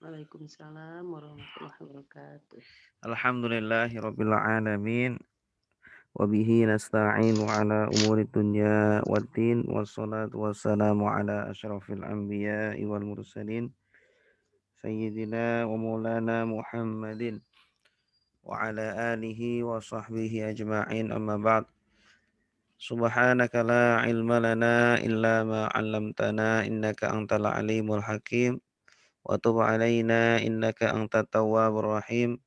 Waalaikumsalam warahmatullahi wabarakatuh. Alhamdulillahirabbil alamin wa bihi nasta'inu ala umuri dunya waddin wassalatu wassalamu ala asyrafil anbiya'i wal mursalin sayyidina wa maulana Muhammadin wa ala alihi wa sahbihi ajma'in amma ba'd. Subhanaka la ilma lana illa ma 'allamtana innaka antal alimul hakim wa tub alaina innaka antat tawwabur rahim.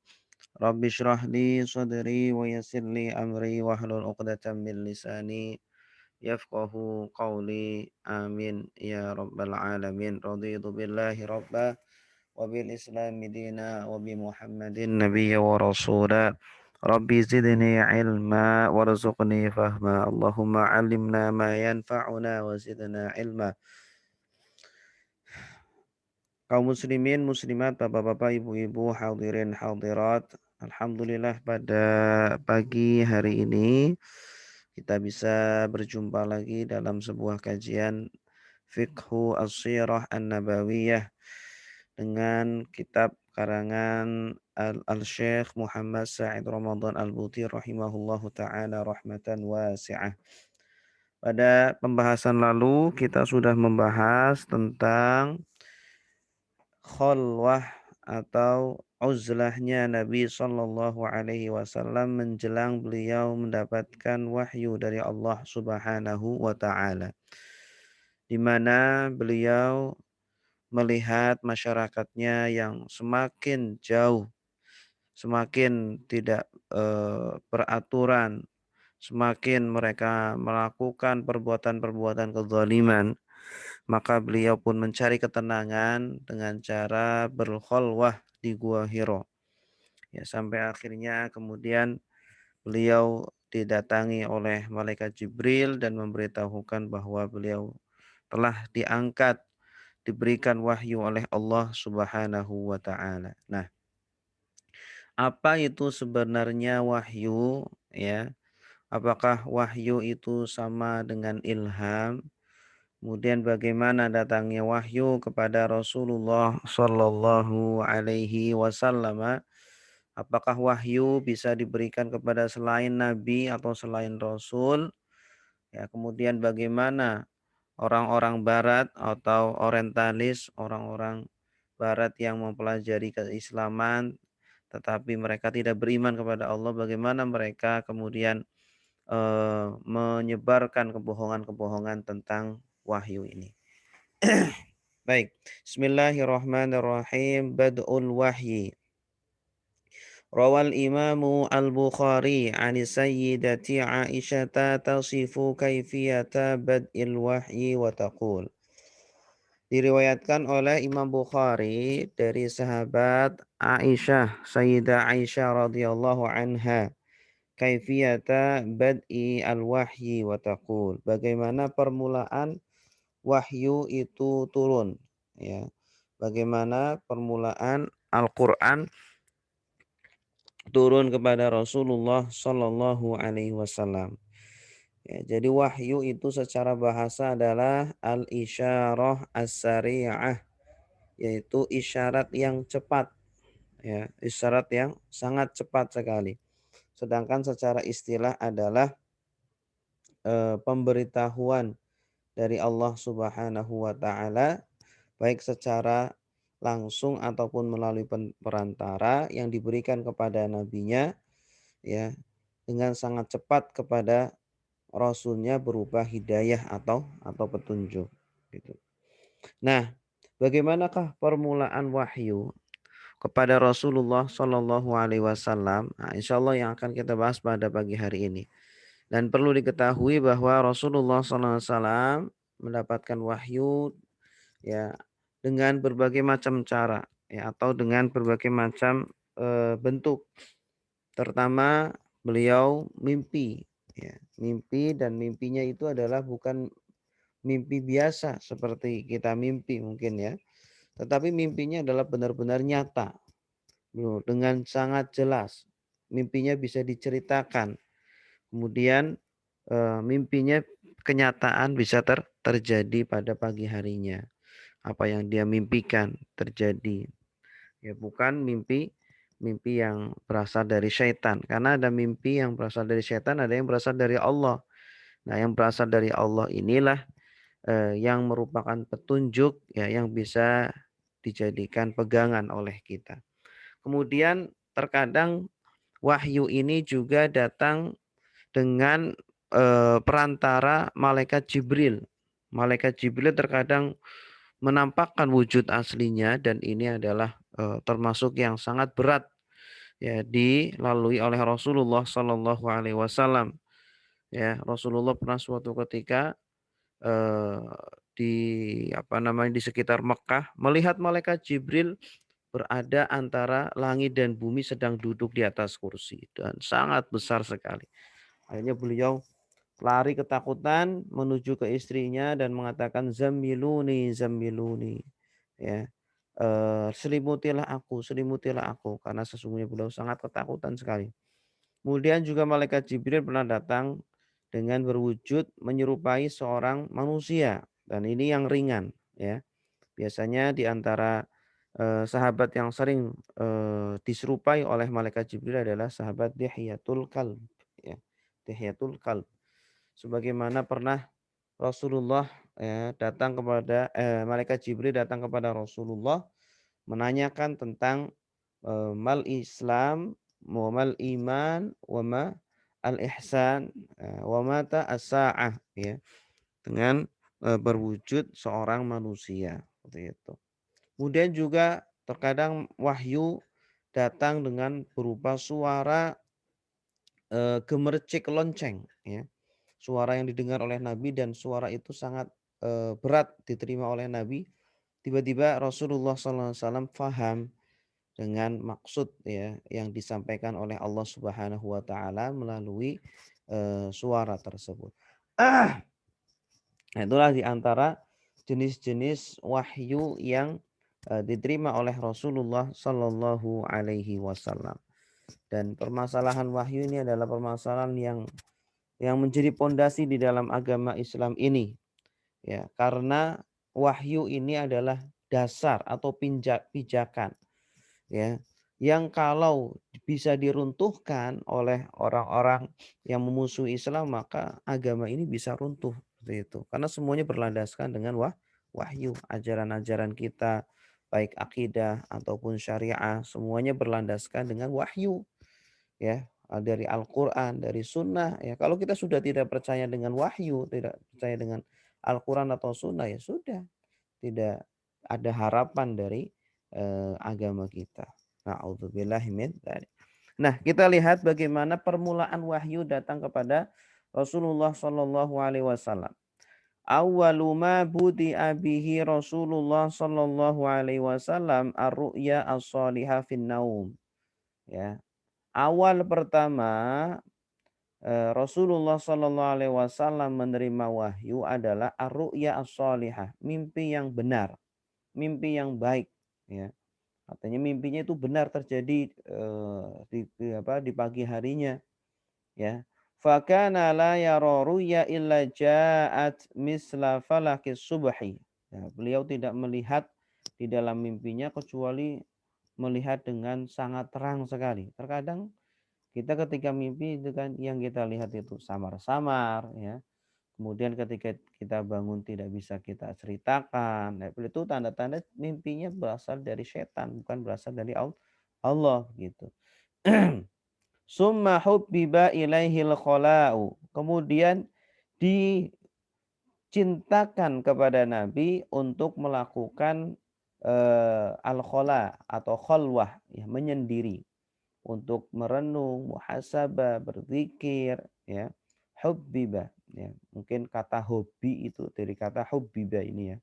Rabbi shrah li sadri wa yassir li amri wahlul 'uqdatam min lisani yafqahu qawli. Amin ya rabbal alamin. Raditu billahi rabba wa bil islami dina wa bi Muhammadin nabiyya wa rasula. Rabbi zidni ilma warzuqni fahma. Allahumma 'allimna ma yanfa'una wa zidna ilma. Kaum muslimin, muslimat, bapak-bapak, ibu-ibu, hadirin, hadirat. Alhamdulillah pada pagi hari ini kita bisa berjumpa lagi dalam sebuah kajian Fiqhu As-Sirah An-Nabawiyah dengan kitab karangan Al-Syekh Muhammad Sa'id Ramadan Al-Buti rahimahullahu ta'ala rahmatan wasi'ah. Pada pembahasan lalu kita sudah membahas tentang khalwah atau uzlahnya Nabi Shallallahu Alaihi Wasallam menjelang beliau mendapatkan wahyu dari Allah Subhanahu Wa Taala, di mana beliau melihat masyarakatnya yang semakin jauh, semakin tidak beraturan, semakin mereka melakukan perbuatan-perbuatan kezaliman, maka beliau pun mencari ketenangan dengan cara berkholwah di Gua Hiro. Ya, sampai akhirnya kemudian beliau didatangi oleh malaikat Jibril dan memberitahukan bahwa beliau telah diangkat, diberikan wahyu oleh Allah Subhanahu wa taala. Nah, apa itu sebenarnya wahyu ya? Apakah wahyu itu sama dengan ilham? Kemudian bagaimana datangnya wahyu kepada Rasulullah Shallallahu Alaihi Wasallam? Apakah wahyu bisa diberikan kepada selain Nabi atau selain Rasul? Ya, kemudian bagaimana orang-orang Barat atau Orientalis, orang-orang Barat yang mempelajari keislaman, tetapi mereka tidak beriman kepada Allah, bagaimana mereka kemudian menyebarkan kebohongan-kebohongan tentang wahyu ini. Baik, Bismillahirrahmanirrahim. Bad'ul wahyi. Rawal imamu al-Bukhari ani sayyidati Aisyata tasifu kaifiyata bad'il wahyi wa taqul. Diriwayatkan oleh Imam Bukhari dari sahabat Aisyah, Sayyidah Aisyah radhiyallahu anha, kaifiyata bad'i al-wahyi wa taqul. Bagaimana permulaan wahyu itu turun, ya. Bagaimana permulaan Al-Qur'an turun kepada Rasulullah Shallallahu alaihi wasallam. Ya, jadi wahyu itu secara bahasa adalah al-isyarah as-sari'ah, yaitu isyarat yang cepat, ya, isyarat yang sangat cepat sekali. Sedangkan secara istilah adalah pemberitahuan dari Allah Subhanahu wa taala, baik secara langsung ataupun melalui perantara yang diberikan kepada nabinya, ya, dengan sangat cepat kepada rasulnya berupa hidayah atau petunjuk gitu. Nah, bagaimanakah permulaan wahyu kepada Rasulullah Shallallahu alaihi wasallam? Nah, insyaallah yang akan kita bahas pada pagi hari ini. Dan perlu diketahui bahwa Rasulullah Sallallahu Alaihi Wasallam mendapatkan wahyu, ya, dengan berbagai macam cara, ya, atau dengan berbagai macam bentuk. Pertama, beliau mimpi, ya, mimpi, dan mimpinya itu adalah bukan mimpi biasa seperti kita mimpi mungkin, ya, tetapi mimpinya adalah benar-benar nyata, dengan sangat jelas. Mimpinya bisa diceritakan. Kemudian mimpinya kenyataan bisa terjadi pada pagi harinya. Apa yang dia mimpikan terjadi. Ya, bukan mimpi yang berasal dari syaitan. Karena ada mimpi yang berasal dari syaitan, ada yang berasal dari Allah. Nah, yang berasal dari Allah inilah yang merupakan petunjuk ya yang bisa dijadikan pegangan oleh kita. Kemudian terkadang wahyu ini juga datang dengan perantara malaikat Jibril. Malaikat Jibril terkadang menampakkan wujud aslinya dan ini adalah termasuk yang sangat berat ya dilalui oleh Rasulullah Shallallahu Alaihi Wasallam. Ya, Rasulullah pernah suatu ketika eh, di di sekitar Mekah melihat malaikat Jibril berada antara langit dan bumi sedang duduk di atas kursi dan sangat besar sekali. Akhirnya beliau lari ketakutan menuju ke istrinya dan mengatakan zamiluni zamiluni ya selimutilah aku karena sesungguhnya beliau sangat ketakutan sekali. Kemudian juga malaikat Jibril pernah datang dengan berwujud menyerupai seorang manusia dan ini yang ringan ya. Biasanya di antara sahabat yang sering diserupai oleh malaikat Jibril adalah sahabat Dihyatul Kalb ya. Dihyatul Kalb. Sebagaimana pernah Rasulullah ya, datang kepada malaikat Jibril datang kepada Rasulullah menanyakan tentang mal Islam, wa mal iman, wa ma al ihsan, wa mata as-saah ya, dengan berwujud seorang manusia seperti itu. Kemudian juga terkadang wahyu datang dengan berupa suara gemercik lonceng ya. Suara yang didengar oleh Nabi dan suara itu sangat berat diterima oleh Nabi. Tiba-tiba Rasulullah SAW faham dengan maksud ya yang disampaikan oleh Allah Subhanahu wa taala melalui suara tersebut. Nah, itulah di antara jenis-jenis wahyu yang diterima oleh Rasulullah Sallallahu Alaihi Wasallam. Dan permasalahan wahyu ini adalah permasalahan yang menjadi pondasi di dalam agama Islam ini. Ya, karena wahyu ini adalah dasar atau pijakan ya yang kalau bisa diruntuhkan oleh orang-orang yang memusuhi Islam maka agama ini bisa runtuh seperti itu karena semuanya berlandaskan dengan wahyu ajaran-ajaran kita baik akidah ataupun syariah semuanya berlandaskan dengan wahyu ya dari Al-Qur'an dari sunnah ya kalau kita sudah tidak percaya dengan wahyu tidak percaya dengan Al-Qur'an atau sunnah ya sudah tidak ada harapan dari agama kita. Na'udzubillahi min dzalik. Nah, kita lihat bagaimana permulaan wahyu datang kepada Rasulullah Shallallahu alaihi wasallam. Awwalu ma budi'a bihi Rasulullah Shallallahu alaihi wasallam ar-ru'ya as-salihah fin naum. Ya. Awal pertama Rasulullah Shallallahu alaihi wasallam menerima wahyu adalah ar-ru'ya as-salihah, mimpi yang benar, mimpi yang baik ya. Artinya mimpinya itu benar terjadi di pagi harinya ya. Fakana la yara ruya illa ja'at misla falakis subhi. Ya, beliau tidak melihat di dalam mimpinya kecuali melihat dengan sangat terang sekali. Terkadang kita ketika mimpi itu kan yang kita lihat itu samar-samar ya. Kemudian ketika kita bangun tidak bisa kita ceritakan. Nah, itu tanda-tanda mimpinya berasal dari setan, bukan berasal dari Allah gitu. Summa hubbiba ilaihil khala'u. Kemudian dicintakan kepada Nabi untuk melakukan al-khala atau khalwah, ya, menyendiri untuk merenung, muhasabah, berzikir, ya. Hubbiba, ya. Mungkin kata hobi itu dari kata hubbiba ini ya.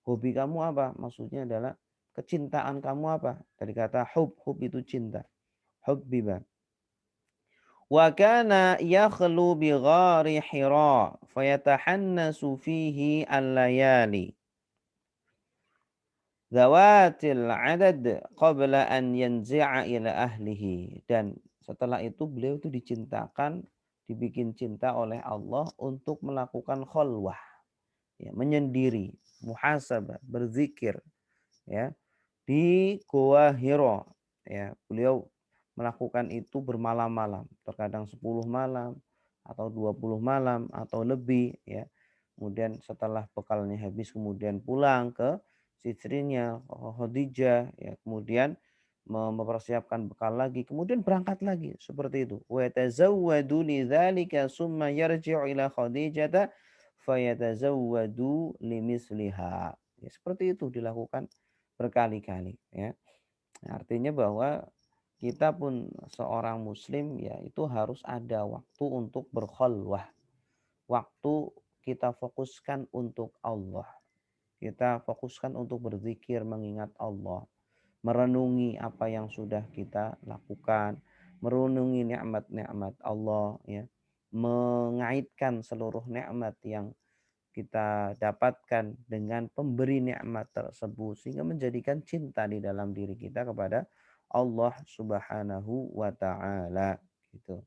Hobi kamu apa? Maksudnya adalah kecintaan kamu apa? Dari kata hub itu cinta. Hubbiba. Wa kana yakhlu bi ghari Hira fayatahannasu fihi al-layali zawatil adad qabla an yanzi'a ila ahlihi. Dan setelah itu beliau itu dibikin cinta oleh Allah untuk melakukan khalwah, ya, menyendiri, muhasabah, berzikir, ya, di Goa Hiro. Ya, beliau melakukan itu bermalam-malam, terkadang 10 malam atau 20 malam atau lebih ya. Kemudian setelah bekalnya habis kemudian pulang ke istrinya Khadijah ya, kemudian mempersiapkan bekal lagi, kemudian berangkat lagi seperti itu. Wa tazawwadu lidzalika summa yarji'u ila Khadijah fayatazawwadu limisliha. Ya, seperti itu dilakukan berkali-kali ya. Artinya bahwa kita pun seorang muslim ya itu harus ada waktu untuk berkhalwah. Waktu kita fokuskan untuk Allah. Kita fokuskan untuk berzikir mengingat Allah. Merenungi apa yang sudah kita lakukan. Merenungi nikmat-nikmat Allah ya. Mengaitkan seluruh nikmat yang kita dapatkan dengan pemberi nikmat tersebut sehingga menjadikan cinta di dalam diri kita kepada Allah Subhanahu wa taala gitu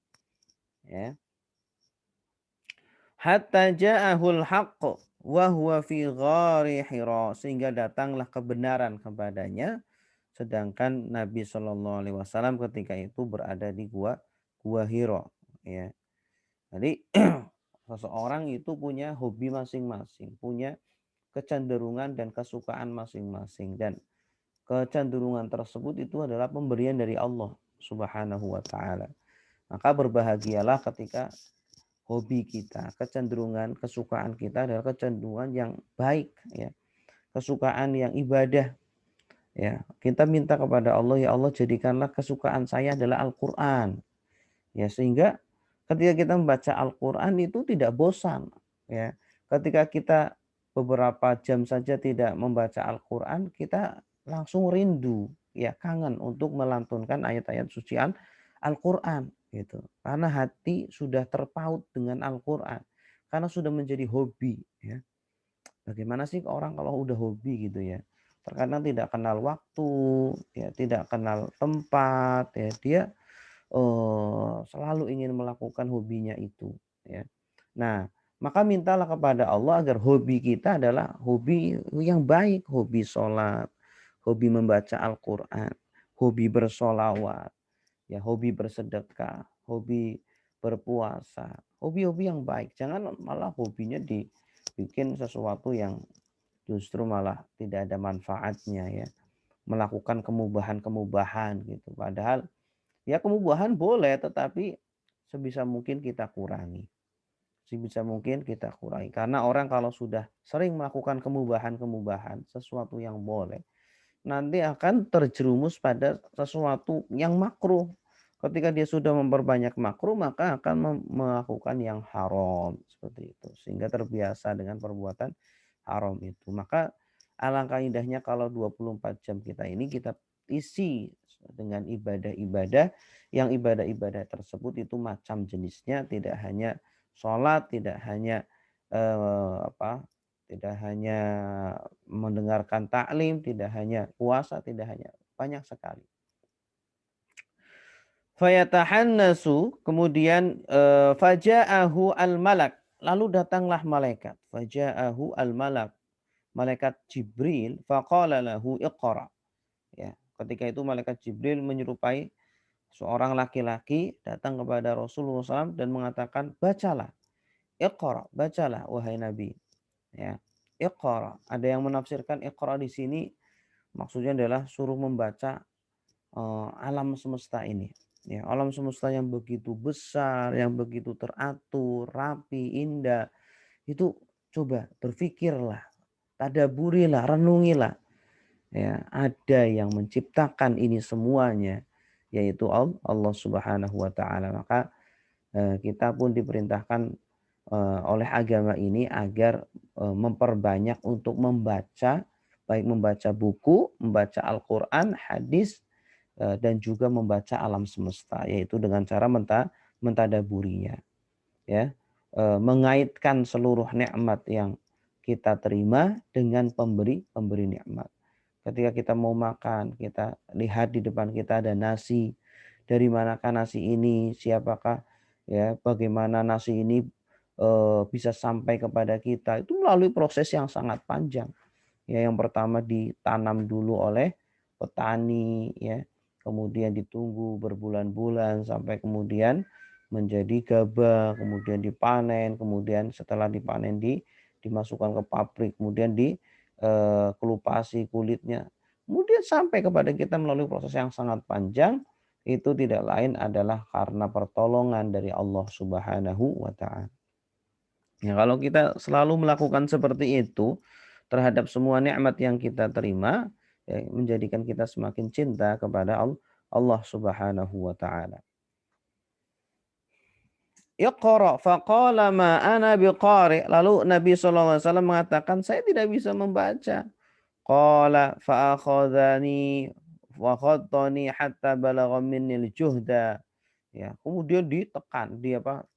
ya. Hatta ja'ahul haqq wa huwa fi ghari Hira, sehingga datanglah kebenaran kepadanya sedangkan Nabi Shallallahu alaihi wasallam ketika itu berada di gua Hira ya. Jadi seseorang itu punya hobi masing-masing, punya kecenderungan dan kesukaan masing-masing, dan kecenderungan tersebut itu adalah pemberian dari Allah Subhanahu wa taala. Maka berbahagialah ketika hobi kita, kecenderungan, kesukaan kita adalah kecenderungan yang baik ya, kesukaan yang ibadah ya. Kita minta kepada Allah, ya Allah jadikanlah kesukaan saya adalah Al-Qur'an. Ya, sehingga ketika kita membaca Al-Qur'an itu tidak bosan ya. Ketika kita beberapa jam saja tidak membaca Al-Qur'an, kita langsung rindu ya, kangen untuk melantunkan ayat-ayat suci Al-Qur'an gitu. Karena hati sudah terpaut dengan Al-Qur'an. Karena sudah menjadi hobi ya. Bagaimana sih orang kalau udah hobi gitu ya? Terkadang tidak kenal waktu, ya, tidak kenal tempat, ya, dia selalu ingin melakukan hobinya itu ya. Nah, maka mintalah kepada Allah agar hobi kita adalah hobi yang baik, hobi sholat, hobi membaca Al-Quran, hobi bersolawat, ya, hobi bersedekah, hobi berpuasa, hobi-hobi yang baik. Jangan malah hobinya dibikin sesuatu yang justru malah tidak ada manfaatnya ya. Melakukan kemubahan-kemubahan gitu. Padahal ya kemubahan boleh, tetapi sebisa mungkin kita kurangi. Sebisa mungkin kita kurangi. Karena orang kalau sudah sering melakukan kemubahan-kemubahan, sesuatu yang boleh, nanti akan terjerumus pada sesuatu yang makruh. Ketika dia sudah memperbanyak makruh, maka akan melakukan yang haram. Seperti itu. Sehingga terbiasa dengan perbuatan haram itu. Maka alangkah indahnya kalau 24 jam kita ini kita isi dengan ibadah-ibadah, yang ibadah-ibadah tersebut itu macam jenisnya, tidak hanya sholat, tidak hanya tidak hanya mendengarkan taklim, tidak hanya puasa, tidak hanya, banyak sekali. Fayatahannasu, kemudian faja'ahu al-malak, lalu datanglah malaikat. Faja'ahu al-malak, malaikat Jibril, faqala lahu iqra. Ya, ketika itu malaikat Jibril menyerupai seorang laki-laki datang kepada Rasulullah SAW dan mengatakan, bacalah, iqra, bacalah wahai Nabi. Ya, iqra. Ada yang menafsirkan iqra di sini maksudnya adalah suruh membaca alam semesta ini. Ya, alam semesta yang begitu besar, yang begitu teratur, rapi, indah. Itu coba berpikirlah, tadaburilah, renungilah. Ya, ada yang menciptakan ini semuanya, yaitu Allah Subhanahu wa taala. Maka kita pun diperintahkan oleh agama ini agar memperbanyak untuk membaca, baik membaca buku, membaca Al-Qur'an, hadis, dan juga membaca alam semesta, yaitu dengan cara mentadaburinya ya. Mengaitkan seluruh nikmat yang kita terima dengan pemberi nikmat. Ketika kita mau makan, kita lihat di depan kita ada nasi. Dari manakah nasi ini? Siapakah ya? Bagaimana nasi ini bisa sampai kepada kita? Itu melalui proses yang sangat panjang. Ya, yang pertama ditanam dulu oleh petani ya, kemudian ditunggu berbulan-bulan sampai kemudian menjadi gabah, kemudian dipanen, kemudian setelah dipanen dimasukkan ke pabrik, kemudian kelupasi kulitnya. Kemudian sampai kepada kita melalui proses yang sangat panjang, itu tidak lain adalah karena pertolongan dari Allah Subhanahu wa taala. Ya, kalau kita selalu melakukan seperti itu terhadap semua nikmat yang kita terima, ya, menjadikan kita semakin cinta kepada Allah Subhanahu wa taala. Iqra faqala ma ana biqari. Lalu Nabi SAW mengatakan, saya tidak bisa membaca. Qala fa akhadhani wa khattani hatta balagha minnil juhda. Ya, kemudian ditekan,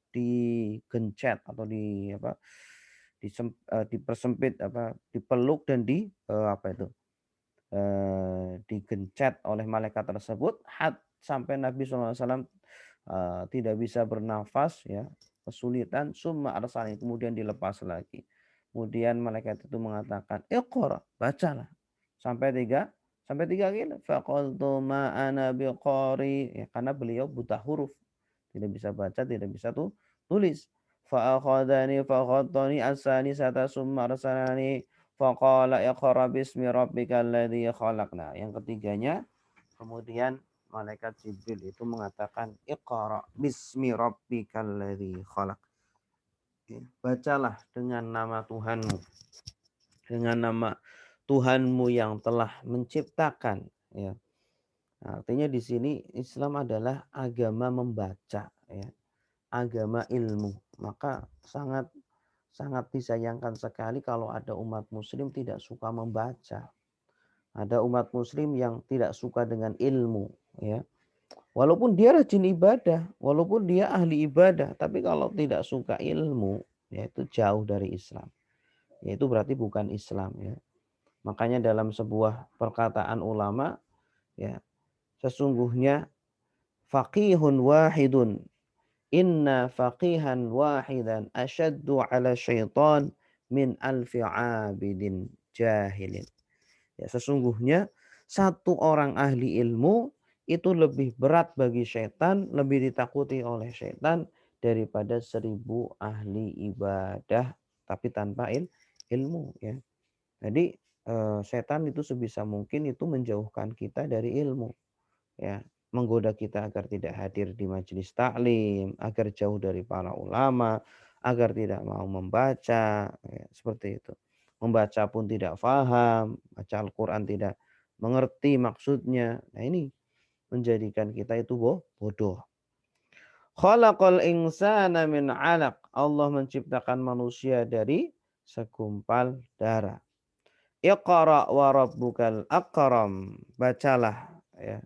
digencet atau dipersempit dipeluk dan digencet oleh malaikat tersebut sampai Nabi SAW tidak bisa bernafas ya, kesulitan, summa arsalani, kemudian dilepas lagi. Kemudian malaikat itu mengatakan, "Iqra, bacalah." Sampai tiga kali. Faqultu ma ana biqari, ya, karena beliau buta huruf, tidak bisa baca, tidak bisa tulis. Fa akhadhani fa khattani as-sanisata summa arsalani faqala iqra bismi rabbikal ladzi khalaq. Nah, yang ketiganya kemudian malaikat Jibril itu mengatakan iqra bismi rabbikal ladzi khalaq. Bacalah dengan nama Tuhanmu. Dengan nama Tuhanmu yang telah menciptakan, ya. Artinya di sini Islam adalah agama membaca, ya. Agama ilmu. Maka sangat sangat disayangkan sekali kalau ada umat muslim tidak suka membaca. Ada umat muslim yang tidak suka dengan ilmu, ya. Walaupun dia rajin ibadah, walaupun dia ahli ibadah, tapi kalau tidak suka ilmu, ya itu jauh dari Islam. Ya itu berarti bukan Islam, ya. Makanya dalam sebuah perkataan ulama, ya, sesungguhnya faqihun wahidun, inna faqihan wahidan asyaddu ala syaitan min alfi abidin jahilin. Ya, sesungguhnya satu orang ahli ilmu itu lebih berat bagi syaitan, lebih ditakuti oleh syaitan daripada 1000 ahli ibadah tapi tanpa ilmu, ya. Jadi setan itu sebisa mungkin itu menjauhkan kita dari ilmu, ya, menggoda kita agar tidak hadir di majelis taklim, agar jauh dari para ulama, agar tidak mau membaca, ya, seperti itu. Membaca pun tidak faham, baca Al-Quran tidak mengerti maksudnya. Nah, ini menjadikan kita itu bodoh. Khalaqal insana min 'alaq. Allah menciptakan manusia dari segumpal darah. Iqra wa rabbukal akram. Bacalah, ya,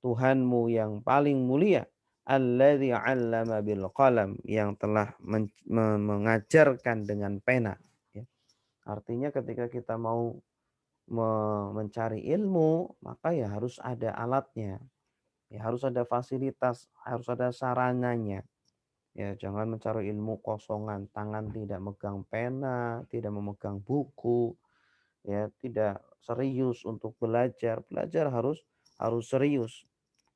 Tuhanmu yang paling mulia. Alladzi 'allama bil qalam, yang telah mengajarkan dengan pena, ya. Artinya ketika kita mau mencari ilmu, maka ya harus ada alatnya. Ya harus ada fasilitas, harus ada sarananya. Ya, jangan mencari ilmu kosongan, tangan tidak megang pena, tidak memegang buku, ya, tidak serius untuk belajar. Belajar harus serius.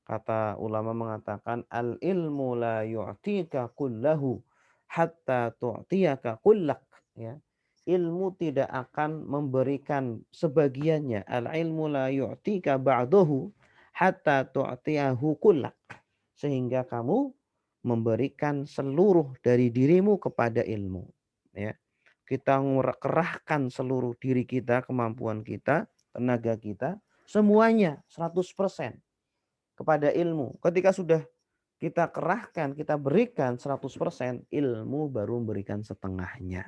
Kata ulama mengatakan al ilmu la yu'tika kullahu hatta tu'tiyaka kullak, ya. Ilmu tidak akan memberikan sebagiannya. Al ilmu la yu'tika ba'dahu hatta tu'tiyahu kullak. Sehingga kamu memberikan seluruh dari dirimu kepada ilmu, ya. Kita kerahkan seluruh diri kita, kemampuan kita, tenaga kita, semuanya 100% kepada ilmu. Ketika sudah kita kerahkan, kita berikan 100%, ilmu baru memberikan setengahnya.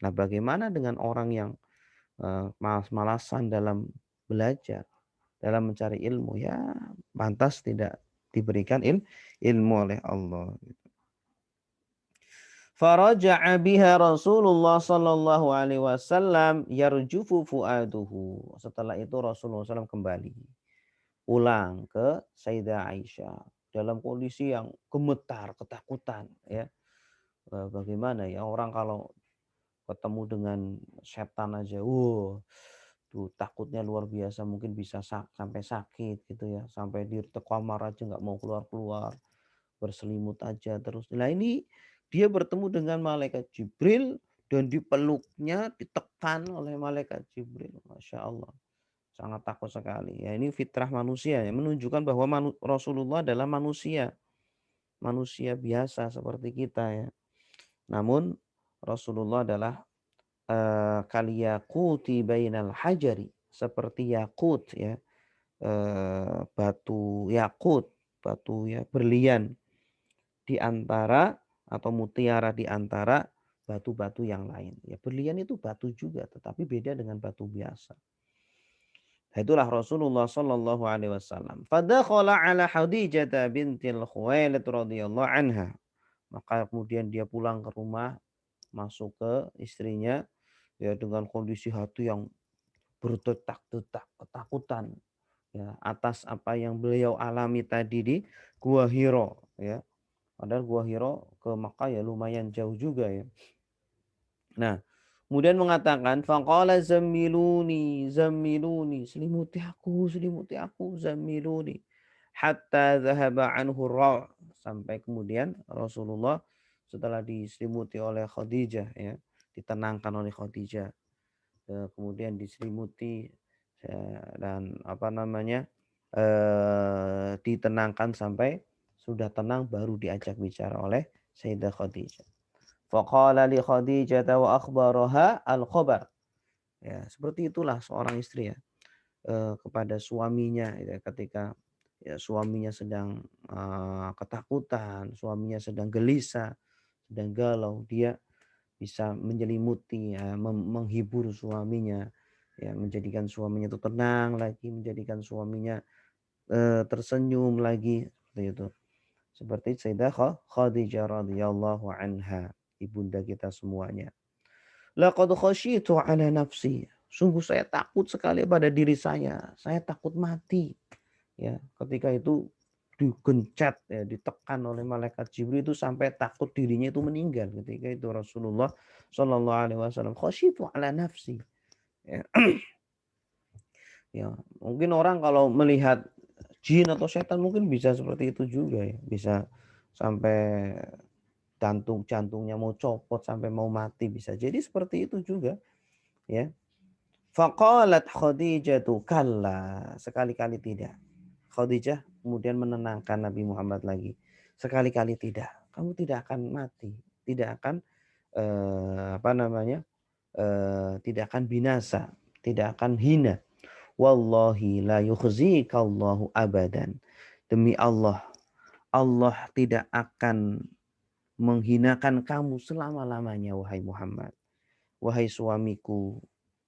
Nah, bagaimana dengan orang yang malas-malasan dalam belajar, dalam mencari ilmu? Ya, pantas tidak diberikan ilmu oleh Allah. Faraja'a biha Rasulullah sallallahu alaihi wasallam yarjufu fuaduhu. Setelah itu Rasulullah SAW kembali pulang ke Sayyidah Aisyah dalam kondisi yang gemetar, ketakutan, ya. Bagaimana ya orang kalau ketemu dengan setan aja, Tuh takutnya luar biasa, mungkin bisa sampai sakit gitu ya, sampai di kamar aja nggak mau keluar-keluar, berselimut aja terus. Nah ini dia bertemu dengan malaikat Jibril dan dipeluknya, ditekan oleh malaikat Jibril. Masya Allah, sangat takut sekali. Ya ini fitrah manusia ya, menunjukkan bahwa Rasulullah adalah manusia, manusia biasa seperti kita ya. Namun Rasulullah adalah kaliyaquti bainal hajari, seperti yakut ya, batu yakut, batu ya berlian di antara atau mutiara di antara batu-batu yang lain. Ya berlian itu batu juga tetapi beda dengan batu biasa. Nah, itulah Rasulullah sallallahu alaihi wasallam. Fadakhala ala Khadijah bintil Khuwailid radhiyallahu anha. Maka kemudian dia pulang ke rumah, masuk ke istrinya ya dengan kondisi hati yang berdetak-detak ketakutan ya atas apa yang beliau alami tadi di Gua Hiro ya. Padahal Gua Hiro ke Makkah ya lumayan jauh juga ya. Nah, kemudian mengatakan faqala zammiluni zammiluni, selimuti aku zammiluni hatta dhahaba anhu ra', sampai kemudian Rasulullah setelah diselimuti oleh Khadijah ya, ditenangkan oleh Khadijah, kemudian diselimuti dan apa namanya ditenangkan sampai sudah tenang baru diajak bicara oleh Sayyidah Khadijah. Faqala li Khadijah wa akhbaraha al-khabar. Ya, seperti itulah seorang istri ya, kepada suaminya ya, ketika ya, suaminya sedang ketakutan, suaminya sedang gelisah, sedang galau, dia bisa menyelimuti ya, menghibur suaminya, ya, menjadikan suaminya itu tenang lagi, menjadikan suaminya tersenyum lagi seperti itu. Seperti Sayyidah Khadijah radhiyallahu anha, ibunda kita semuanya. Laqad khasyitu ala nafsi. Sungguh saya takut sekali pada diri saya. Saya takut mati. Ya, ketika itu digencet ya, ditekan oleh malaikat Jibril itu sampai takut dirinya itu meninggal ketika itu Rasulullah Shallallahu alaihi wasallam khasyitu ala nafsi. Ya. Ya, mungkin orang kalau melihat jin atau setan mungkin bisa seperti itu juga ya, bisa sampai jantungnya mau copot sampai mau mati bisa. Jadi seperti itu juga ya. Faqalat Khadijah kalla, sekali-kali tidak. Khadijah kemudian menenangkan Nabi Muhammad lagi. Sekali-kali tidak. Kamu tidak akan mati, tidak akan apa namanya? Tidak akan binasa, tidak akan hina. Wallahi la yukhzikallahu abadan. Demi Allah, Allah tidak akan menghinakan kamu selama-lamanya wahai Muhammad. Wahai suamiku,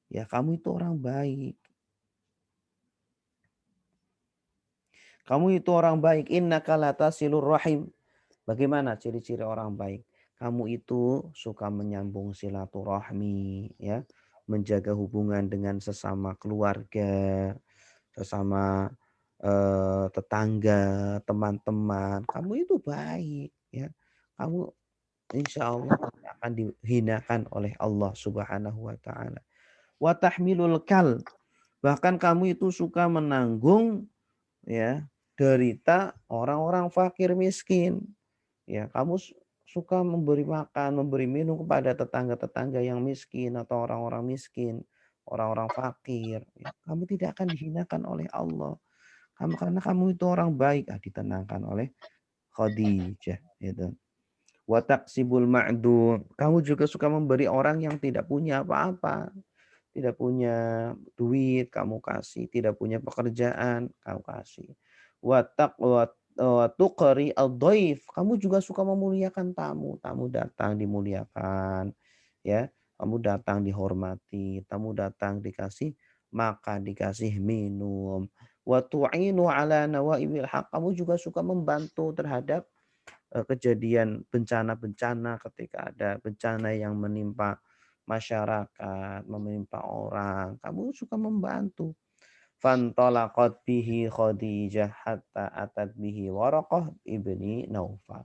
ya kamu itu orang baik. Kamu itu orang baik. Innaka latasilur rahim. Bagaimana ciri-ciri orang baik? Kamu itu suka menyambung silaturahmi, ya, menjaga hubungan dengan sesama keluarga, sesama tetangga, teman-teman. Kamu itu baik, ya. Kamu insya Allah tidak akan dihinakan oleh Allah Subhanahu wa taala. Wa tahmilul kal. Bahkan kamu itu suka menanggung ya derita orang-orang fakir miskin. Ya, kamu suka memberi makan, memberi minum kepada tetangga-tetangga yang miskin atau orang-orang miskin, orang-orang fakir. Ya, kamu tidak akan dihinakan oleh Allah. Karena kamu itu orang baik, ditenangkan oleh Khadijah. Gitu. Wataksibul ma'du. Kamu juga suka memberi orang yang tidak punya apa-apa. Tidak punya duit, kamu kasih. Tidak punya pekerjaan, kamu kasih. Watuqri al-dhaif. Kamu juga suka memuliakan tamu. Tamu datang dimuliakan. Ya, kamu datang dihormati. Tamu datang dikasih makan, dikasih minum. Wa tu'inu ala nawaibil haq. Kamu juga suka membantu terhadap kejadian bencana-bencana ketika ada bencana yang menimpa masyarakat, menimpa orang. Kamu suka membantu. Fantalaqat bihi Khadijah hatta atat bihi Waraqah ibni Naufal.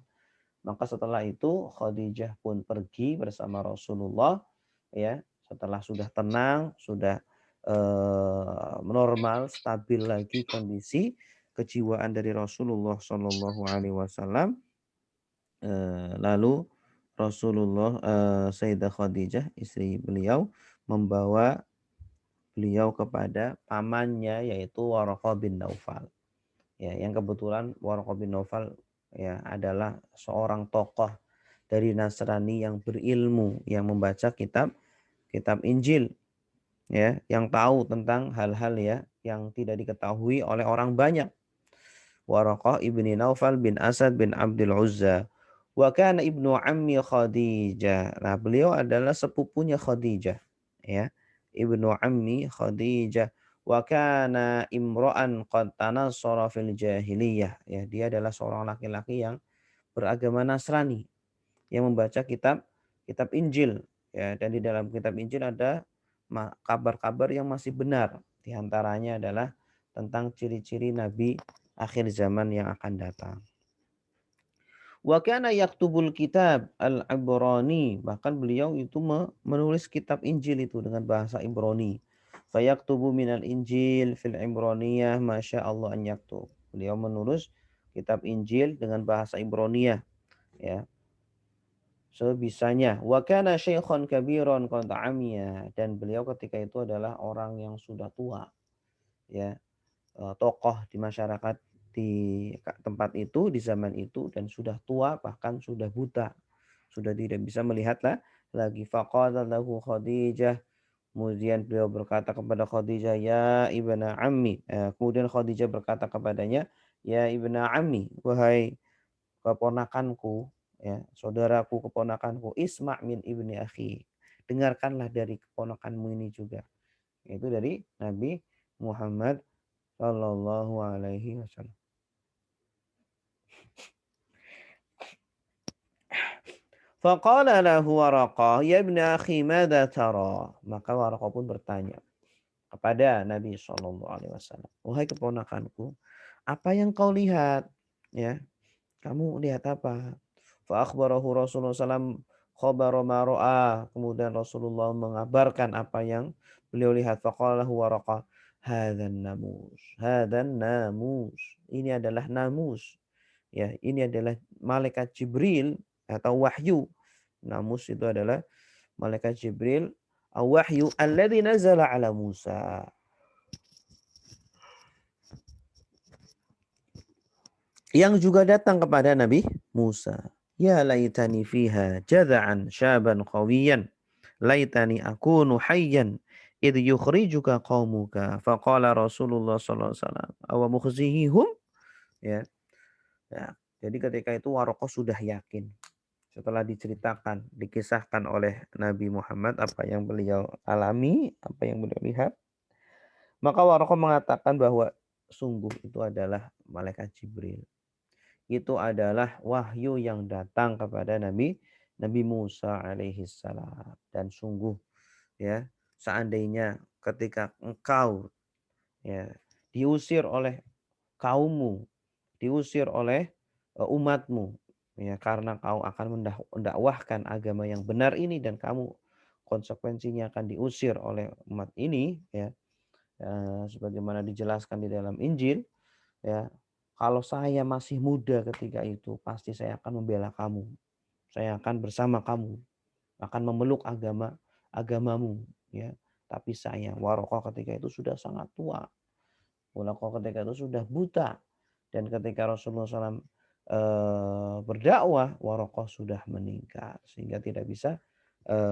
Maka setelah itu Khadijah pun pergi bersama Rasulullah ya, setelah sudah tenang, sudah normal, stabil lagi kondisi kejiwaan dari Rasulullah Shallallahu Alaihi Wasallam. Lalu Rasulullah Sayyidah Khadijah istri beliau membawa beliau kepada pamannya yaitu Waraqah bin Naufal. Ya, yang kebetulan Waraqah bin Naufal ya adalah seorang tokoh dari Nasrani yang berilmu, yang membaca kitab Injil, ya, yang tahu tentang hal-hal ya yang tidak diketahui oleh orang banyak. Waraqah ibni Naufal bin Asad bin Abdul Uzza. Wa kana ibnu ammi Khadijah. Nah, beliau adalah sepupunya Khadijah, ya. Ibnu ammi Khadijah. Wa kana imra'an qad tanassara fil jahiliyah. Ya, dia adalah seorang laki-laki yang beragama Nasrani yang membaca kitab Injil, ya, dan di dalam kitab Injil ada kabar-kabar yang masih benar. Di antaranya adalah tentang ciri-ciri nabi akhir zaman yang akan datang. Wa kana yaktubul kitab al-Ibrani, bahkan beliau itu menulis kitab Injil itu dengan bahasa Ibrani. Fayaktubu minal Injil fil Ibraniyah masya Allah an yaktub. Beliau menulis kitab Injil dengan bahasa Ibraniyah, ya, sebisanya. Wa kana syaikhan kabiran qad amiya, dan beliau ketika itu adalah orang yang sudah tua, ya, tokoh di masyarakat di tempat itu, di zaman itu, dan sudah tua, bahkan sudah buta, sudah tidak bisa melihatlah lagi. Faqala lahu Khadijah, kemudian beliau berkata kepada Khadijah, ya ibna ammi. Kemudian Khadijah berkata kepadanya, ya ibna ammi, wahai keponakanku, ya, saudaraku, keponakanku, isma' min ibni akhi, dengarkanlah dari keponakanmu ini juga, yaitu dari Nabi Muhammad Sallallahu Alaihi Wasallam. Faqala lahu Waraqah, ya ibn akhi madza tara? Maka Waraqah pun bertanya kepada Nabi Sallallahu Alaihi Wasallam, wahai keponakanku, apa yang kau lihat? Ya, kamu lihat apa? Fa akhbarahu Rasulullah SAW khabara ma ra'a. Kemudian Rasulullah mengabarkan apa yang beliau lihat. Faqala lahu Waraqah, hadzan namus. Hadzan namus. Ini adalah namus. Ya, ini adalah malaikat Jibril atau wahyu. Namus itu adalah malaikat Jibril wahyu alladzi nazala ala Musa. Yang juga datang kepada Nabi Musa. Ya laitani fiha jada'an syaban qawiyan. Laitani akunu hayyan idh yukhrijuka qaumuka. Faqala Rasulullah sallallahu alaihi wasallam, awa mukhzihihum? Ya. Ya. Jadi ketika itu Waraqah sudah yakin. Setelah diceritakan, dikisahkan oleh Nabi Muhammad apa yang beliau alami, apa yang beliau lihat, maka Waraqah mengatakan bahwa sungguh itu adalah malaikat Jibril. Itu adalah wahyu yang datang kepada Nabi Musa alaihi salam. Dan sungguh, ya, seandainya ketika engkau, ya, diusir oleh kaummu, diusir oleh umatmu, ya, karena kau akan mendakwahkan agama yang benar ini, dan kamu konsekuensinya akan diusir oleh umat ini, ya, sebagaimana dijelaskan di dalam Injil, ya, kalau saya masih muda ketika itu, pasti saya akan membela kamu, saya akan bersama kamu, akan memeluk agamamu, ya. Tapi saya, Waraqah, ketika itu sudah sangat tua. Waraqah ketika itu sudah buta. Dan ketika Rasulullah SAW berdakwah, Waraqah sudah meninggal, sehingga tidak bisa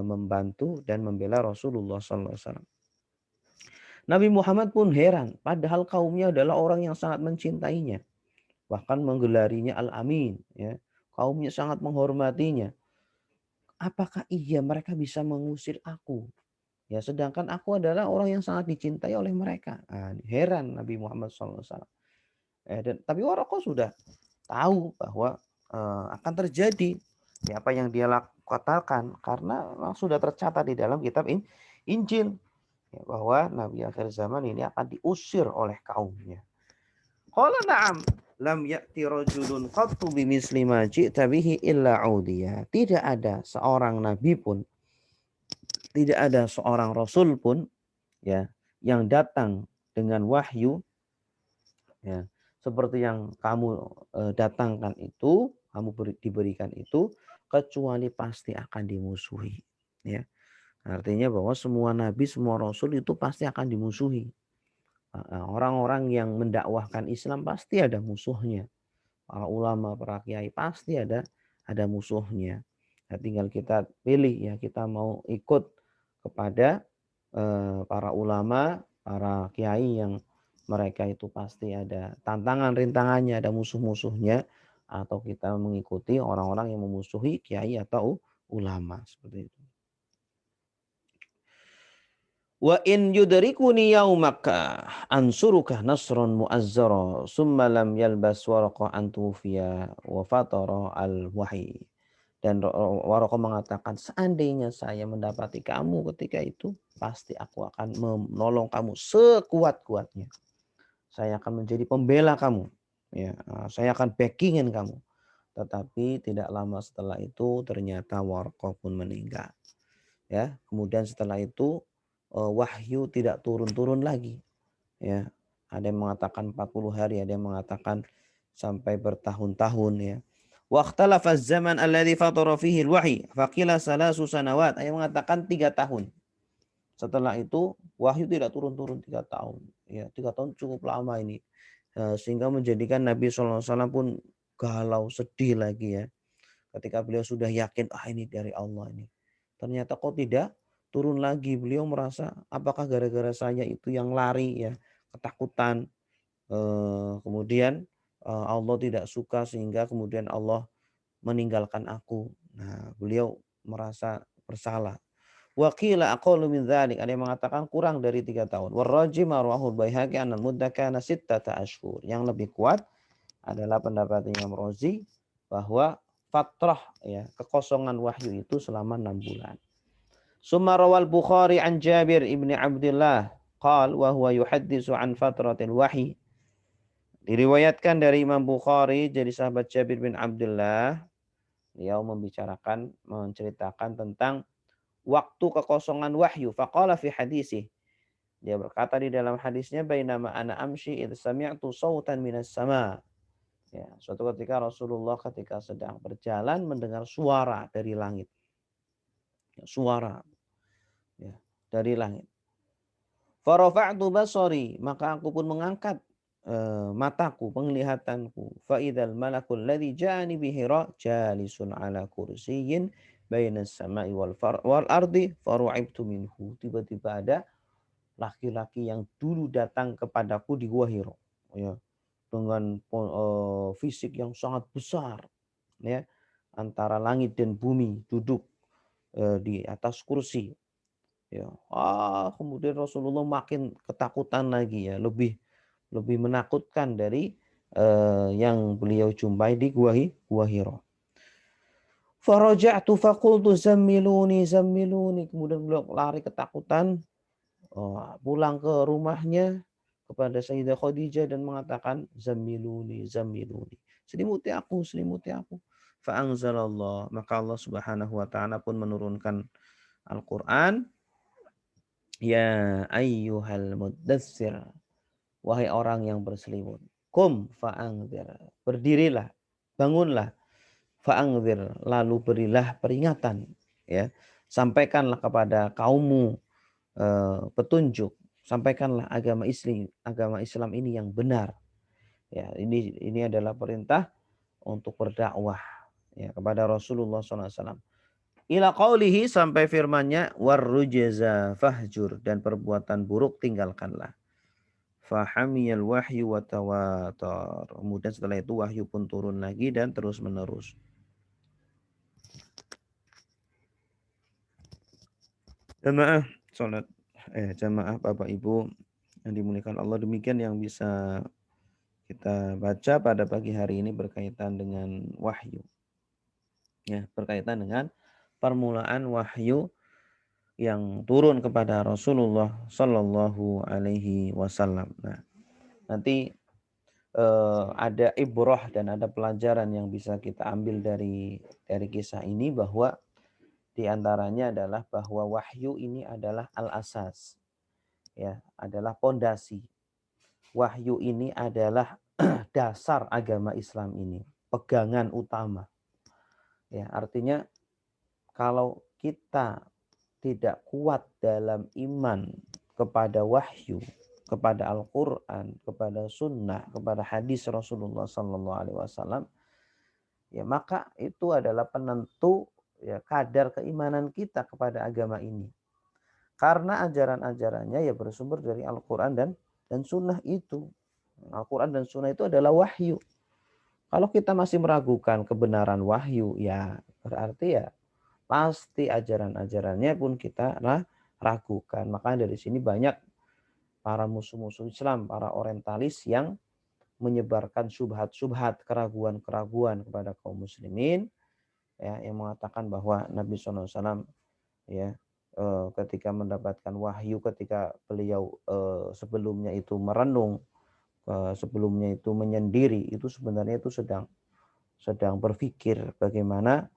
membantu dan membela Rasulullah SAW. Nabi Muhammad pun heran, padahal kaumnya adalah orang yang sangat mencintainya, bahkan menggelarinya Al-Amin, ya. Kaumnya sangat menghormatinya. Apakah iya mereka bisa mengusir aku? Ya, sedangkan aku adalah orang yang sangat dicintai oleh mereka. Heran Nabi Muhammad SAW. Tapi Waraqah sudah tahu bahwa akan terjadi, ya, apa yang dia katakan, karena sudah tercatat di dalam kitab Injil, ya, bahwa Nabi akhir zaman ini akan diusir oleh kaumnya. Qala na'am lam ya'ti rajulun qattu bimisli ma ji'ta bihi illa udiya. Tidak ada seorang nabi pun, tidak ada seorang rasul pun, ya, yang datang dengan wahyu, ya, seperti yang kamu datangkan itu, kamu diberikan itu, kecuali pasti akan dimusuhi. Ya, artinya bahwa semua nabi, semua rasul itu pasti akan dimusuhi. Orang-orang yang mendakwahkan Islam pasti ada musuhnya. Para ulama, para kiai pasti ada musuhnya. Nah, tinggal kita pilih ya, kita mau ikut kepada para ulama, para kiai yang mereka itu pasti ada tantangan, rintangannya, ada musuh-musuhnya, atau kita mengikuti orang-orang yang memusuhi kiai atau ulama seperti itu. Wa in yudrikuni yaumaka ansuruka nasran mu'azzara summa lam yalbas waraqa an tufiya wa fatara al wahyi. Dan Waraqah mengatakan, seandainya saya mendapati kamu ketika itu, pasti aku akan menolong kamu sekuat-kuatnya. Saya akan menjadi pembela kamu. Ya, saya akan backingin kamu. Tetapi tidak lama setelah itu ternyata Waraqah pun meninggal. Ya, kemudian setelah itu wahyu tidak turun-turun lagi. Ya, ada yang mengatakan 40 hari, ada yang mengatakan sampai bertahun-tahun ya. Waqtalafa az-zaman alladhi fatara fihi al-wahyi faqila salasu sanawat. Ada yang mengatakan 3 tahun. Setelah itu wahyu tidak turun-turun 3 tahun. Ya, 3 tahun cukup lama ini. Sehingga menjadikan Nabi SAW pun galau, sedih lagi ya. Ketika beliau sudah yakin, ini dari Allah ini. Ternyata kok tidak turun lagi. Beliau merasa apakah gara-gara saya itu yang lari ya, ketakutan. Kemudian Allah tidak suka sehingga kemudian Allah meninggalkan aku. Nah, beliau merasa bersalah. Wa qila aqallu min dzalik, ada yang mengatakan kurang dari 3 tahun. Warraji marwahul Baihaqi anal mudda kana sittata ashhur. Yang lebih kuat adalah pendapat Imam Razi bahwa fatrah ya, kekosongan wahyu itu selama 6 bulan. Summa rawal Bukhari an Jabir ibni Abdullah qal wa huwa yuhaddisu an fatratil wahyi. Diriwayatkan dari Imam Bukhari dari sahabat Jabir bin Abdullah, beliau menceritakan tentang waktu kekosongan wahyu. Faqala fi hadisih, dia berkata di dalam hadisnya, bainama ana amshi idh sami'tu sautan minas sama. Ya, suatu ketika Rasulullah ketika sedang berjalan mendengar suara dari langit. Suara ya, dari langit. Farafa'tu basari, maka aku pun mengangkat mataku, penglihatanku. Fa idzal malakul ladzi ja'ani bi Hira jalisun ala kursiyyin bainas sama'i wal ardi faru'ibtu minhu. Tiba-tiba ada laki-laki yang dulu datang kepadaku di Gua Hira. Ya, dengan fisik yang sangat besar ya, antara langit dan bumi, duduk di atas kursi ya. Kemudian Rasulullah makin ketakutan lagi ya, lebih menakutkan dari yang beliau jumpai di Gua Hira. Faraja'tu faqultu zammiluni zammiluni, kemudian beliau lari ketakutan pulang ke rumahnya kepada Sayyidah Khadijah dan mengatakan zammiluni zammiluni, selimuti aku selimuti aku. Fa anzalallah, maka Allah Subhanahu wa taala pun menurunkan Al-Qur'an, ya ayyuhal muddatsir, wahai orang yang berselimut, kum fa'angzir, berdirilah, bangunlah, fa'angzir, lalu berilah peringatan ya, sampaikanlah kepada kaummu petunjuk, sampaikanlah agama Islam ini yang benar. Ya, ini adalah perintah untuk berdakwah ya kepada Rasulullah SAW. Ila qaulihi, sampai firman-Nya, warrujza fahjur, dan perbuatan buruk tinggalkanlah. Fahamiyal wahyu wa tawatar. Kemudian setelah itu wahyu pun turun lagi dan terus menerus. Jamaah Bapak Ibu yang dimuliakan Allah, demikian yang bisa kita baca pada pagi hari ini berkaitan dengan wahyu. Ya, berkaitan dengan permulaan wahyu yang turun kepada Rasulullah Shallallahu Alaihi Wasallam. Nah, nanti ada ibrah dan ada pelajaran yang bisa kita ambil dari kisah ini, bahwa di antaranya adalah bahwa wahyu ini adalah al-asas. ya adalah pondasi. Wahyu ini adalah dasar agama Islam ini, pegangan utama. Ya, artinya kalau kita tidak kuat dalam iman kepada wahyu, kepada Al-Quran, kepada sunnah, kepada hadis Rasulullah Sallallahu Alaihi Wasallam, ya maka itu adalah penentu ya kadar keimanan kita kepada agama ini. Karena ajaran-ajarannya ya bersumber dari Al-Quran dan sunnah itu. Al-Quran dan sunnah itu adalah wahyu. Kalau kita masih meragukan kebenaran wahyu, ya berarti ya pasti ajaran-ajarannya pun kita ragukan. Makanya dari sini banyak para musuh-musuh Islam, para orientalis yang menyebarkan syubhat-syubhat, keraguan-keraguan kepada kaum muslimin, ya, yang mengatakan bahwa Nabi SAW ya ketika mendapatkan wahyu, ketika beliau sebelumnya itu merenung, sebelumnya itu menyendiri, itu sebenarnya itu sedang berpikir bagaimana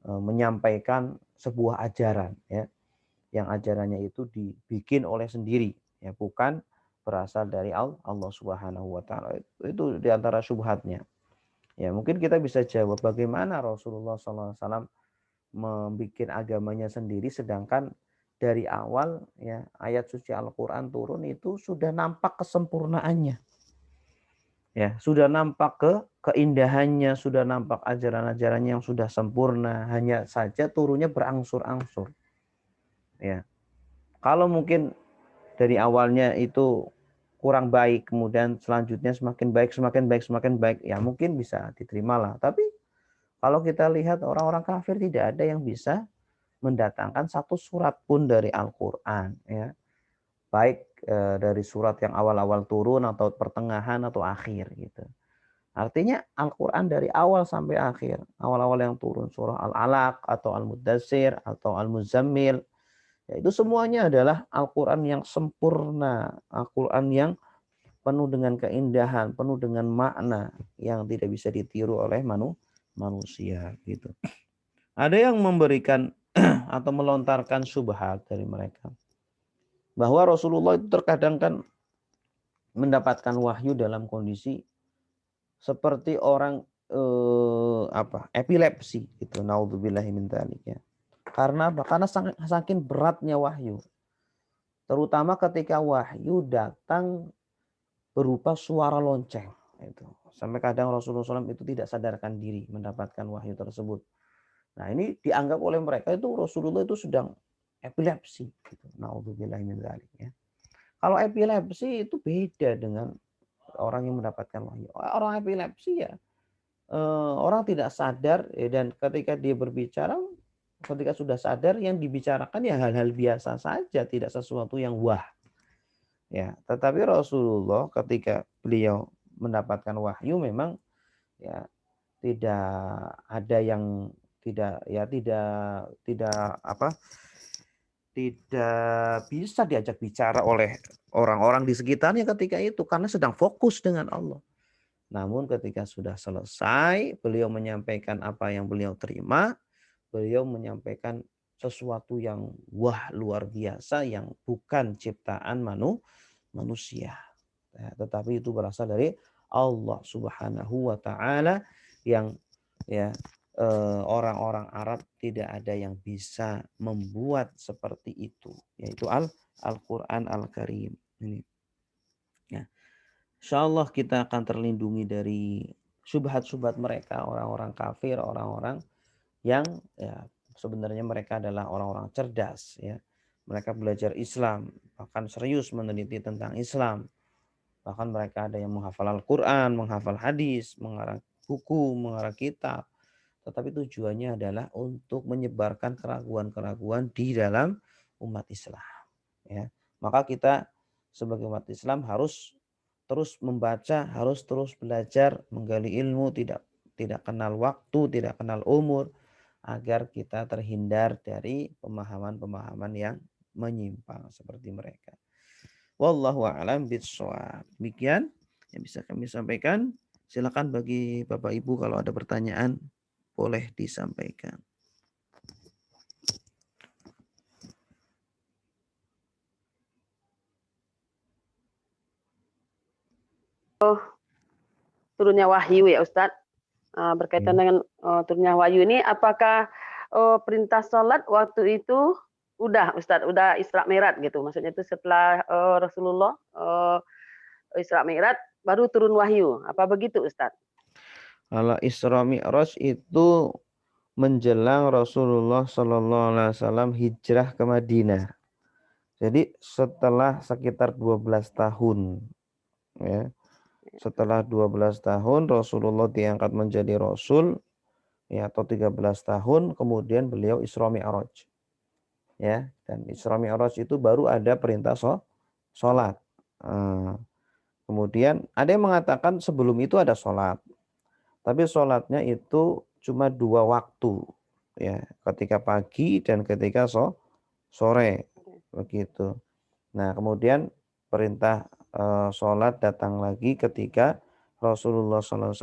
menyampaikan sebuah ajaran, ya, yang ajarannya itu dibikin oleh sendiri, ya, bukan berasal dari Allah Subhanahu wa taala. Itu diantara syubhatnya. Ya, mungkin kita bisa jawab bagaimana Rasulullah SAW membuat agamanya sendiri, sedangkan dari awal ya ayat suci Al-Quran turun itu sudah nampak kesempurnaannya. Ya, sudah nampak keindahannya, sudah nampak ajaran-ajarannya yang sudah sempurna, hanya saja turunnya berangsur-angsur. Ya. Kalau mungkin dari awalnya itu kurang baik, kemudian selanjutnya semakin baik, semakin baik, ya mungkin bisa diterima lah. Tapi kalau kita lihat orang-orang kafir tidak ada yang bisa mendatangkan satu surat pun dari Al-Quran, ya. Baik dari surat yang awal-awal turun atau pertengahan atau akhir gitu. Artinya Al-Quran dari awal sampai akhir, awal-awal yang turun surah Al-Alaq atau Al-Muddatsir atau Al-Muzammil, ya itu semuanya adalah Al-Quran yang sempurna, Al-Quran yang penuh dengan keindahan, penuh dengan makna yang tidak bisa ditiru oleh manusia gitu. Ada yang memberikan atau melontarkan syubhat dari mereka bahwa Rasulullah itu terkadang kan mendapatkan wahyu dalam kondisi seperti orang epilepsi gitu, naudzubillahi min dzalik ya. Karena apa? Karena saking beratnya wahyu. Terutama ketika wahyu datang berupa suara lonceng itu. Sampai kadang Rasulullah SAW itu tidak sadarkan diri mendapatkan wahyu tersebut. Nah, ini dianggap oleh mereka itu Rasulullah itu sedang epilepsi gitu. Naudzubillahi min dzalik ya. Kalau epilepsi itu beda dengan orang yang mendapatkan wahyu. Orang epilepsi ya orang tidak sadar dan ketika dia berbicara, ketika sudah sadar yang dibicarakan ya hal-hal biasa saja, tidak sesuatu yang wah. Ya, tetapi Rasulullah ketika beliau mendapatkan wahyu memang ya tidak ada yang tidak bisa diajak bicara oleh orang-orang di sekitarnya ketika itu karena sedang fokus dengan Allah. Namun ketika sudah selesai, beliau menyampaikan apa yang beliau terima, beliau menyampaikan sesuatu yang wah luar biasa yang bukan ciptaan manusia. Ya, tetapi itu berasal dari Allah Subhanahu wa taala yang ya orang-orang Arab tidak ada yang bisa membuat seperti itu, yaitu Al-Qur'an Al-Karim ini. Ya. Insyaallah kita akan terlindungi dari syubhat-syubhat mereka, orang-orang kafir, orang-orang yang ya sebenarnya mereka adalah orang-orang cerdas ya. Mereka belajar Islam, bahkan serius meneliti tentang Islam. Bahkan mereka ada yang menghafal Al-Quran, menghafal hadis, mengarang buku, mengarang kitab. Tetapi tujuannya adalah untuk menyebarkan keraguan-keraguan di dalam umat Islam. Ya. Maka kita sebagai umat Islam harus terus membaca, harus terus belajar, menggali ilmu, tidak kenal waktu, tidak kenal umur, agar kita terhindar dari pemahaman-pemahaman yang menyimpang seperti mereka. Wallahu a'lam bishawab. Demikian yang bisa kami sampaikan. Silakan bagi Bapak Ibu kalau ada pertanyaan boleh disampaikan. turunnya wahyu ya Ustadz. Berkaitan dengan turunnya wahyu ini, apakah perintah sholat waktu itu udah Ustadz, udah Isra Mi'raj gitu? Maksudnya itu setelah Rasulullah Isra Mi'raj baru turun wahyu, apa begitu Ustadz? Kalau Isra Mi'raj itu menjelang Rasulullah Shallallahu Alaihi Wasallam hijrah ke Madinah. Jadi setelah sekitar 12 tahun, ya. Setelah 12 tahun Rasulullah diangkat menjadi Rasul, ya, atau 13 tahun, kemudian beliau Isra Mi'raj. Ya, dan Isra Mi'raj itu baru ada perintah sholat. Kemudian ada yang mengatakan sebelum itu ada sholat. Tapi sholatnya itu cuma 2 waktu. Ya, ketika pagi dan ketika sore. Begitu. Nah, kemudian perintah sholat datang lagi ketika Rasulullah SAW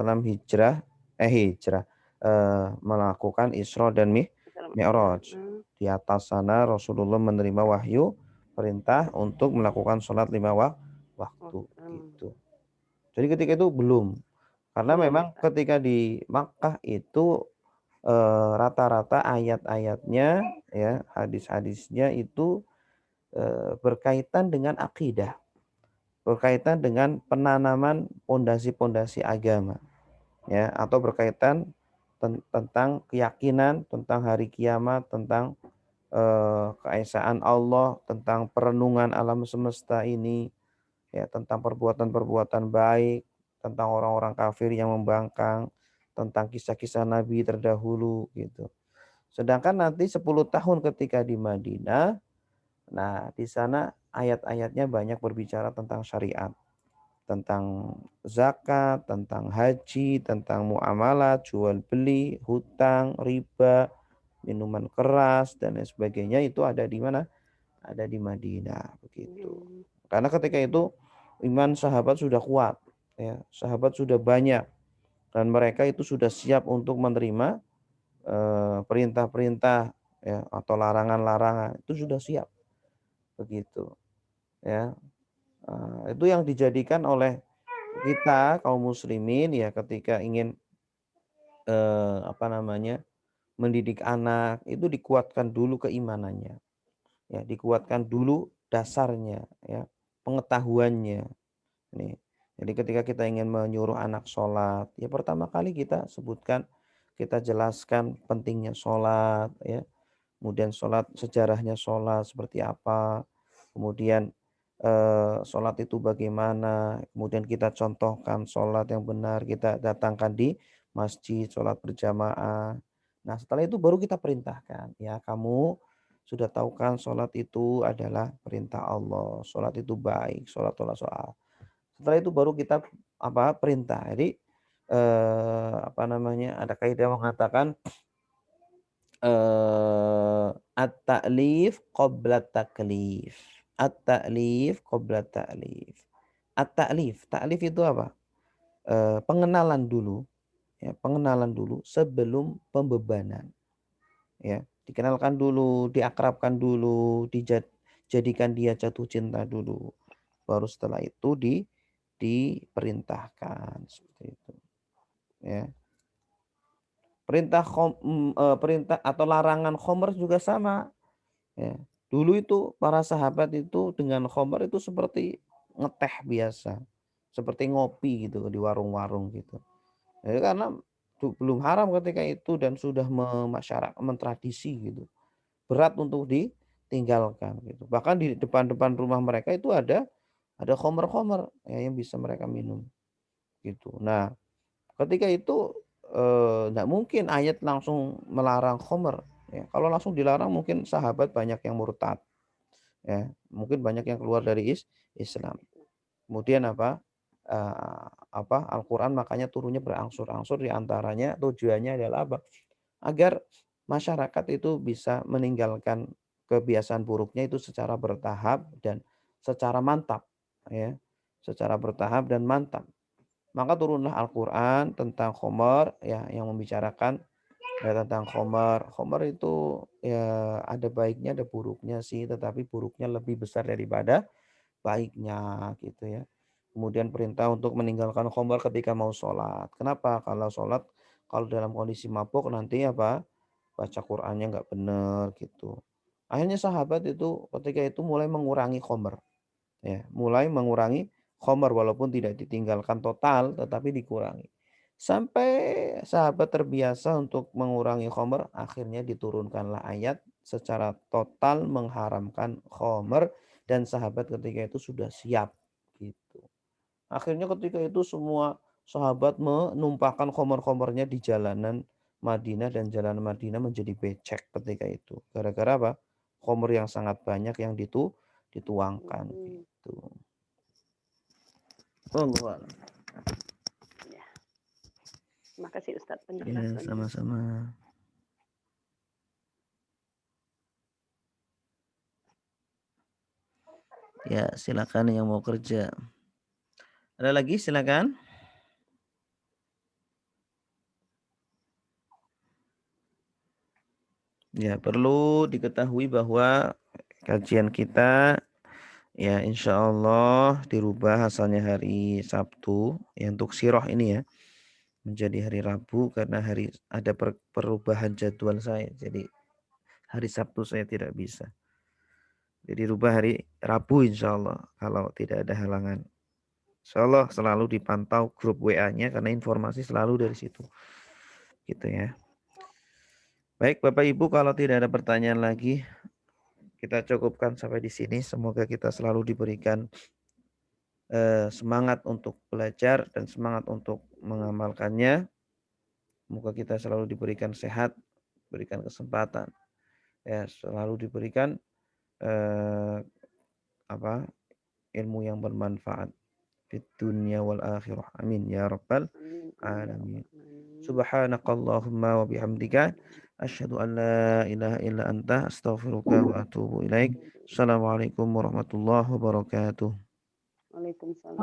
melakukan Isra dan Mi'raj. Di atas sana Rasulullah menerima wahyu perintah untuk melakukan sholat 5 waktu gitu. Jadi ketika itu belum, karena memang ketika di Makkah itu rata-rata ayat-ayatnya, ya, hadis-hadisnya itu berkaitan dengan akidah, berkaitan dengan penanaman pondasi-pondasi agama, ya, atau berkaitan tentang keyakinan, tentang hari kiamat, tentang keesaan Allah, tentang perenungan alam semesta ini, ya, tentang perbuatan-perbuatan baik, tentang orang-orang kafir yang membangkang, tentang kisah-kisah Nabi terdahulu gitu. Sedangkan nanti 10 tahun ketika di Madinah, nah di sana ayat-ayatnya banyak berbicara tentang syariat, tentang zakat, tentang haji, tentang muamalah, jual beli, hutang, riba, minuman keras dan lain sebagainya. Itu ada di mana? Ada di Madinah begitu. Karena ketika itu iman sahabat sudah kuat, ya, sahabat sudah banyak dan mereka itu sudah siap untuk menerima perintah-perintah, ya, atau larangan-larangan, itu sudah siap begitu, ya. Itu yang dijadikan oleh kita kaum muslimin, ya, ketika ingin mendidik anak itu dikuatkan dulu keimanannya, ya, dikuatkan dulu dasarnya, ya, pengetahuannya. Nih, jadi ketika kita ingin menyuruh anak sholat, ya pertama kali kita sebutkan, kita jelaskan pentingnya sholat, ya. Kemudian sholat, sejarahnya sholat seperti apa. Kemudian sholat itu bagaimana. Kemudian kita contohkan sholat yang benar. Kita datangkan di masjid, sholat berjamaah. Nah setelah itu baru kita perintahkan. Ya, kamu sudah tahu kan sholat itu adalah perintah Allah. Sholat itu baik. Sholat. Setelah itu baru kita perintah. Jadi ada kaidah mengatakan at-ta'lif qabla taklif. At-ta'lif qabla ta'lif. At-ta'lif, ta'lif itu apa? Pengenalan dulu, ya, pengenalan dulu sebelum pembebanan. Ya, dikenalkan dulu, diakrabkan dulu, dijadikan dia jatuh cinta dulu. Baru setelah itu diperintahkan seperti itu. Ya. Perintah atau larangan khamr juga sama, ya. Dulu itu para sahabat itu dengan khamr itu seperti ngeteh biasa, seperti ngopi gitu di warung-warung gitu. Ya, karena belum haram ketika itu dan sudah mentradisi gitu. Berat untuk ditinggalkan gitu. Bahkan di depan-depan rumah mereka itu ada khamr-khamr, ya, yang bisa mereka minum gitu. Nah, ketika itu nggak mungkin ayat langsung melarang khamr, ya. Kalau langsung dilarang mungkin sahabat banyak yang murtad, ya. Mungkin banyak yang keluar dari Islam. Kemudian Al-Qur'an makanya turunnya berangsur-angsur, di antaranya tujuannya adalah apa? Agar masyarakat itu bisa meninggalkan kebiasaan buruknya itu secara bertahap dan secara mantap, ya. Secara bertahap dan mantap. Maka turunlah Al-Qur'an tentang khamr, ya, yang membicarakan, ya, tentang khamr. Khamr itu, ya, ada baiknya ada buruknya sih, tetapi buruknya lebih besar daripada baiknya gitu, ya. Kemudian perintah untuk meninggalkan khamr ketika mau sholat. Kenapa? Kalau dalam kondisi mabuk nanti apa? Baca Qur'annya nggak benar gitu. Akhirnya sahabat itu ketika itu mulai mengurangi khamr. Ya, mulai mengurangi khamr walaupun tidak ditinggalkan total tetapi dikurangi. Sampai sahabat terbiasa untuk mengurangi khamr, akhirnya diturunkanlah ayat secara total mengharamkan khamr dan sahabat ketika itu sudah siap gitu. Akhirnya ketika itu semua sahabat menumpahkan khamr-khamrnya di jalanan Madinah dan jalanan Madinah menjadi becek ketika itu. Gara-gara apa? Khamr yang sangat banyak yang dituangkan gitu. Wallahu a'lam. Ya. Terima kasih Ustadz Ya, penjelasannya. sama-sama. Ya, silakan yang mau kerja. Ada lagi silakan. Ya, perlu diketahui bahwa kajian kita ya insya Allah dirubah asalnya hari Sabtu ya, untuk sirah ini ya menjadi hari Rabu karena ada perubahan jadwal saya. Jadi hari Sabtu saya tidak bisa. Jadi rubah hari Rabu insya Allah kalau tidak ada halangan. Insya Allah selalu dipantau grup WA-nya karena informasi selalu dari situ. Gitu ya. Baik Bapak Ibu, kalau tidak ada pertanyaan lagi, kita cukupkan sampai di sini. Semoga kita selalu diberikan semangat untuk belajar dan semangat untuk mengamalkannya. Semoga kita selalu diberikan sehat, berikan kesempatan, ya selalu diberikan ilmu yang bermanfaat di dunia wal akhirah. Amin ya rabbal alamin. Subhanakallahumma wa bihamdika asyhadu an la ilaha illa anta astaghfiruka wa atubu ilaik. Assalamualaikum warahmatullahi wabarakatuh. Waalaikumsalam.